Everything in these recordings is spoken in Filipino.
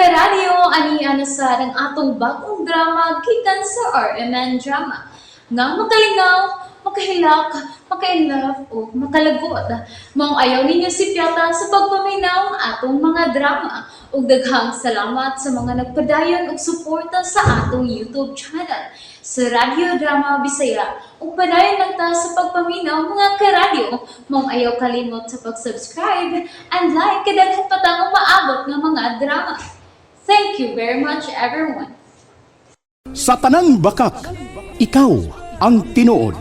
karadyo, aniya na sa ng atong bagong drama gikan sa RMN Drama. Nga makalingaw, makahilak, maka-inlove, o makalagod. Maong ayaw ninyo si Piata sa pagpaminaw ang atong mga drama. Ug daghang salamat sa mga nagpadayon ug suporta sa atong YouTube channel sa Radyo Drama Bisaya. Ug padayon lang ta sa pagpaminaw mga karadyo. Maong ayaw kalimot sa pag-subscribe and like kadaghan pa tang maabot nga mga drama. Thank you very much everyone. Sa tanang bakak, ikaw ang tinuod.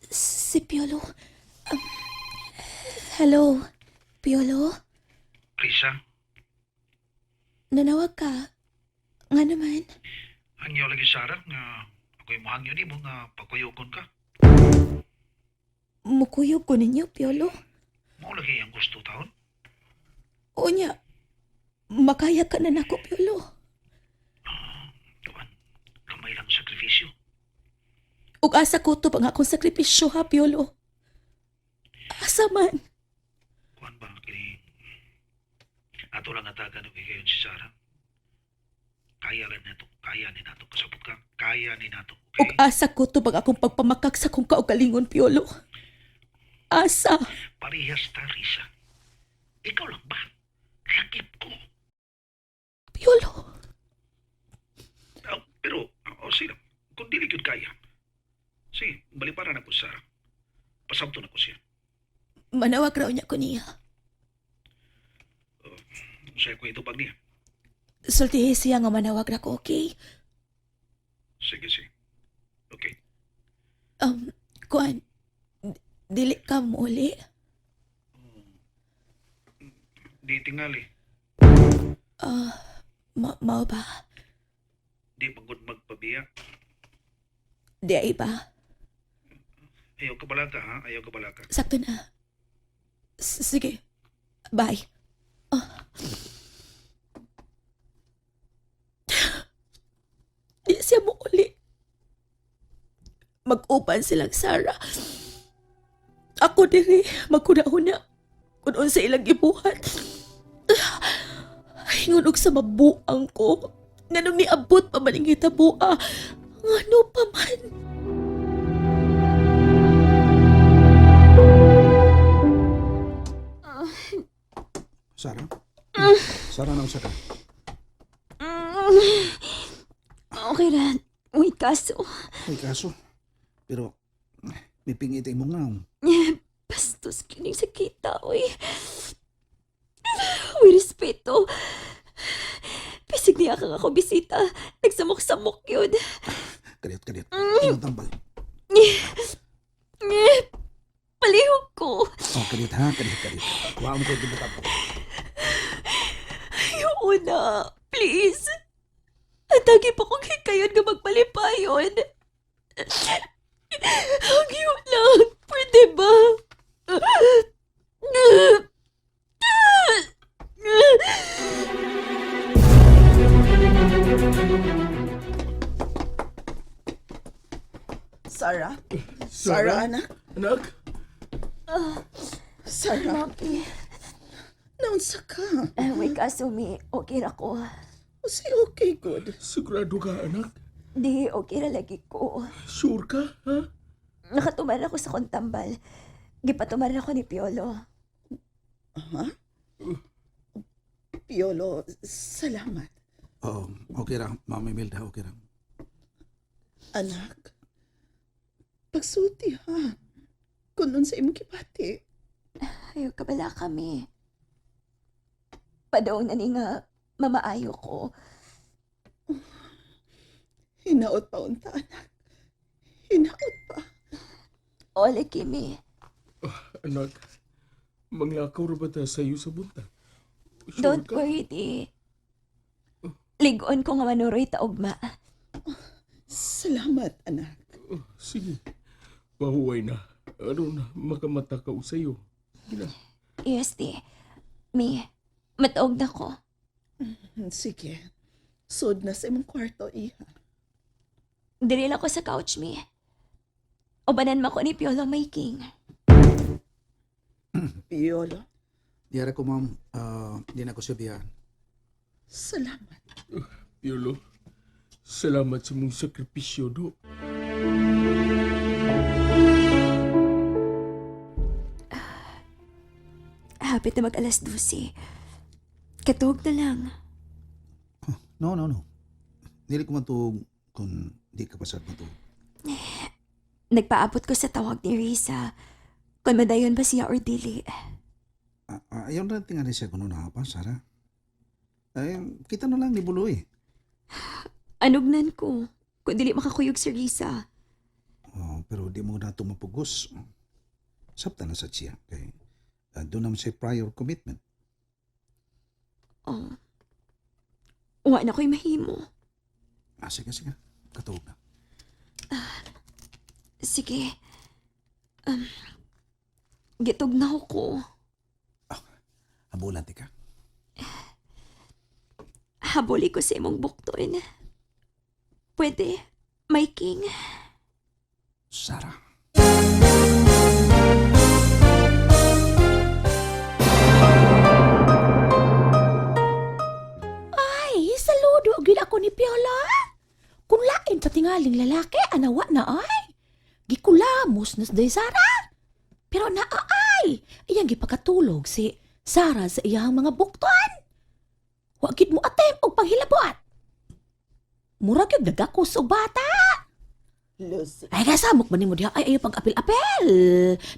Si Piolo. Hello, Piolo? Risa, Nanawag ka? Nga naman. hangyo lagi Sarah nga ako'y mahangyo ni mo nga pagkuyukon ka. Mukuyog ko ninyo, Piolo. Mao lagi ang gusto taon. O niya, makaya ka na nako, Piolo. Tuan, kamay lang sakripisyo. Ug asa ko to pang akong sakripisyo ha, Piolo. Asa man. Kuan ba kini ato lang atagan og kayon si Sarah. Kaya ni nato kasabot ka. Kaya ni nato. Ug Okay? asa ko to pang akong pagpamakak sa kong kaugalingon, Piolo. Asa. Parehas ta, Risa. Ikaw lang ba? Lakip ko. Piolo. Pero, sige, kung dili gyud kaya. Sige, baliparan ako sa Sarah. Pasabto na ko siya. Manawag raw niya ko niya. Saya ko ito pag niya. Sultihi siya nga manawag na ko, okay? Sige. Okay. Kuan, dili ka muli. Di tingali. Mao ba? Di pagod magpabiya. Di ay ba? Ayaw ka balaka, ha? Ayaw ka balaka. Sakto na. Sige. Bye. Di siya mo uli. Mag-upan silang Sarah. Ako diri, magkuna-una. Kung unsa ilang gibuhat. Hingon og sa mabuang ko. Nga nung niabot pa man ang hitabua. Ano pa man. Sarah? Sarah, nausa ka? Okay na. Uy, kaso. May kaso. Pero, may pingitin mo nga. Bastos kining sakita, uy. Uy, respeto. Pisig niya kang ako bisita. Nagsamok-samok yun. Kadit. Anong tambal? Palihog ko. Oh, kadit ha, kadit. Huwag mo ko dibutan ko. Ayoko na. Please. Atagi pa kong hikayon nga magpalipayon. Hagyo lang. Pwede ba? Sarah? Sarah, anak? Anak? Sarah? Mami. Naunsa ka? Uy, kaso mi. Okay na ko. Si okay, good. Sigurado ka, anak? Di, okay na lagi ko. Sure ka, ha? Nakatuman ako sa kontambal. Gipatuman ako ni Piolo. Piolo, salamat. Oh, okay lang. Mama Imelda, okay lang. Anak, pagsuti ha. Kung nun sa imong kipati. Ayaw ka bala kami. Padaong na ni nga mamaayo ko. Hinaot pa unta, anak. Hinaot pa. Ole, Kimi. Anak, manglakaw ra ba ta sa iyo sa buntag? Sure Don't ka? worry, di. Ligon ko nga manuroy taugma. Salamat, anak. Sige, mahuway na. Ano na, makamata ka sa iyo. Sige na. Yes, di. Mi, mataog na ko. Sige. Sud na sa imong kwarto, iha. Dili lang ko sa couch, mi. Obanan mo ko ni Piolo Mayking. Piolo, Diyara ko, ma'am. Di na ko sabihan. Salamat. Piolo, salamat sa mong sakripisyo, do. Hapit na mag-alas 12. Katog na lang. No. Dili ko matug kung di ka pasad matug. Nagpaabot ko sa tawag ni Risa. Kung madayon ba siya or dili. Ayaw na tingali siya kung na pa, Sarah. Ay, kita na lang ni Buloy. Anugnan ko. Kung dili makakuyog si Risa. Pero di mo na ito mapugos. Sabta na sa siya. Kay, doon naman siya prior commitment. Oh. Uwa na ko'y mahimo. Sige. Katuog na. Sige. Gitog na ako. Habulan ti ka. Haboli ko sa imong bukton. Pwede, my king. Sarah. Ay, saludo gid ako ni Piola. Kung lain pa tingaling lalaki, anawa na ay. Gikulamos nas day Sara. Pero naay, iyang gipakatulog si Sara sa iyang mga bukton. Wagid mo atem og panghilabot. Murag yung nagakos og bata. Lucy. Ay, kasamok ba ni mo diha? Ay, ayaw pag-apil-apil.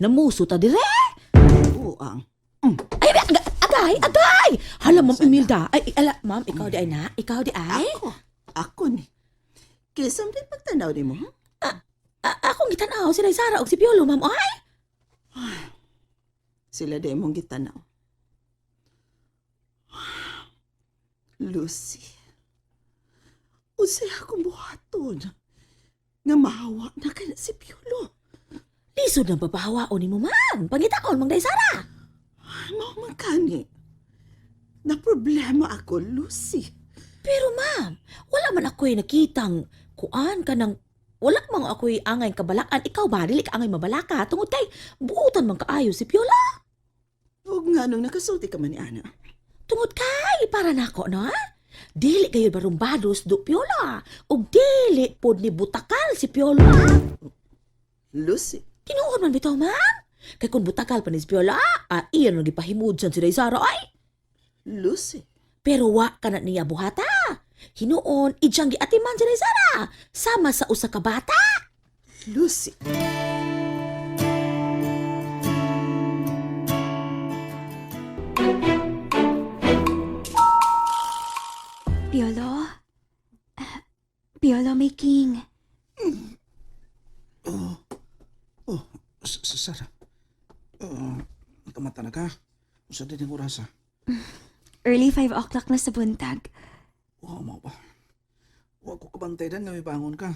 Namuso ta dire. Buang. Ay, agay! Hala, Ma'am Imelda. Ay, Ma'am, ikaw di ay na? Ikaw di ay? Ako ni. Kaysa din pagtanaw ni mo. Akong gitanaw, si Sara o si Piolo, Ma'am. Ay! Sila din mong gitanaw. Lucy. Usay akong buhaton. Nga mahawa na ka na si Piolo. Lisod ng babawa o ni mo, Ma'am. Pangitaon, Mang Day Sara. Mao man kani. Na problema ako, Lucy. Pero, Ma'am, wala man ako'y nakitang kuan ka ng wala mang ako'y angay kabalakan. Ikaw ba, dili ka angay mabalaka. Tungod kay, buutan man kaayo si Piola. Huwag nga nung nakasulti ka man ni Ana. Tungod kay, para nako, no? Dili kayo barumbados do Piola. O dili pod ni butakal si Piola. Lucy. Tinuod man bitaw, Ma'am. Kay kung butakal pa ni si Piola, iyan ang ipahimudsan si Sara, ay. Lucy. Pero wa ka na niya buhata. Hinuon, idyang giatiman si Sara. Sama sa usa ka bata. Lucy. Piolo? Piolo, my king. Sarah. Kamata na ka. Usa din ang orasa. Early 5 o'clock na sa buntag. Wow, mo ba? Huwag ko kabantay dan nga may bangon ka.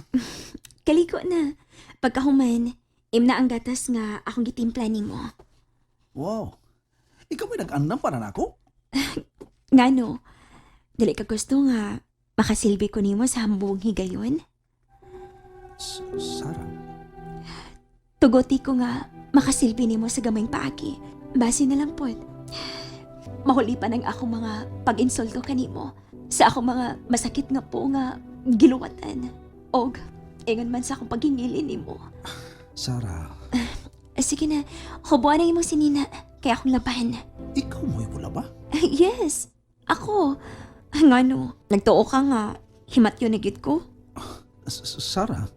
Kaliko na. Pagkahuman, imna ang gatas nga akong gitimpla nimo. Wow. Ikaw may nag-andam para na ako? Ngano? Dili ka gusto nga makasilbi ko nimo sa hambong higayon? Sarah. Tugoti ko nga makasilbi nimo sa gamayng paagi. Basi na lang pod. Mahuli pa ng ako mga pag-insulto kanimo sa ako mga masakit nga po nga giluwatan. Og, ingon man sa akong paghingilin nimo. Sarah. Sige na, hubuan na imo si Nina, kaya akong labahan. Ikaw mo yung ba? Yes, ako. Ngano, nagtuo ka nga, himat yun nagit ko. Sarah?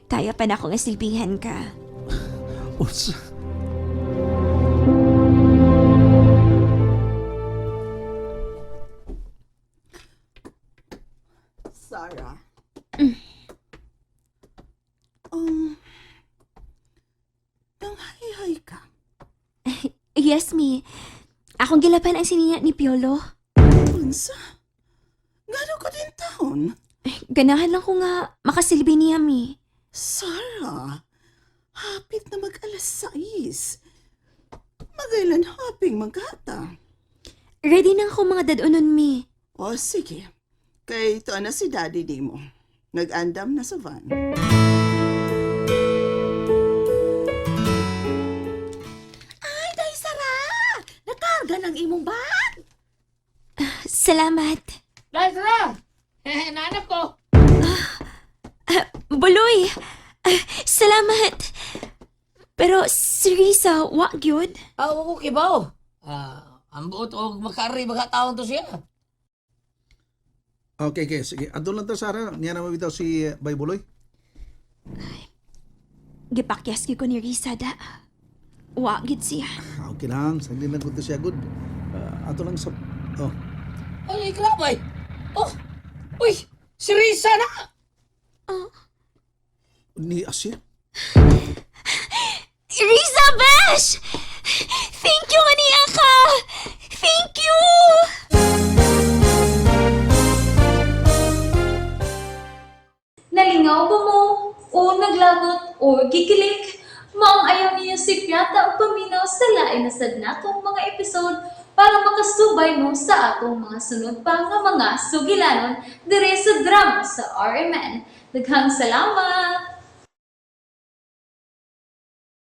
Kaya pa na ako nga silbihan ka. Unsa? Sarah. Nanghay-hay ka. Yes, mi. Akong gilapan ang sinina ni Piolo. Unsa? Ngano ka din taon? Ganahan lang ko nga makasilbi niya, mi. Sarah, hapit na mag-alas 6. Magailan haping magata. Ready na ako mga dadonon, mi. O sige, kay ito na si daddy di mo. Nag-andam na sa van. Ay, Day Sara! Ugdan ang imong bag. Salamat. Lazra! Nanak ko! Buloy! Salamat! Pero si Risa, wa gyud. Oo ko kibaw. Ang buot o makari baka taon to siya. Okay, sige. Adto lang ta, Sarah. Niya na mabitaw si Baybuloy. Gipakyas gyud ko ni Risa da. Wa gyud siya. Okay lang. Sagli lang ko to siya good. Ato lang sa... Oh, Ay, klabay. Oh! Uy! Si Risa na! ni Asya. Risa Besh! Thank you nga niya ka! Thank you! Nalingaw ba mo? O naglagot? O gikilik? Maong ayaw niya si Piata o paminaw sa lain na sad natong mga episode para makasubay mo sa atong mga sunod pa nga mga sugilanon dire sa drama sa RMN. Daghang salamat!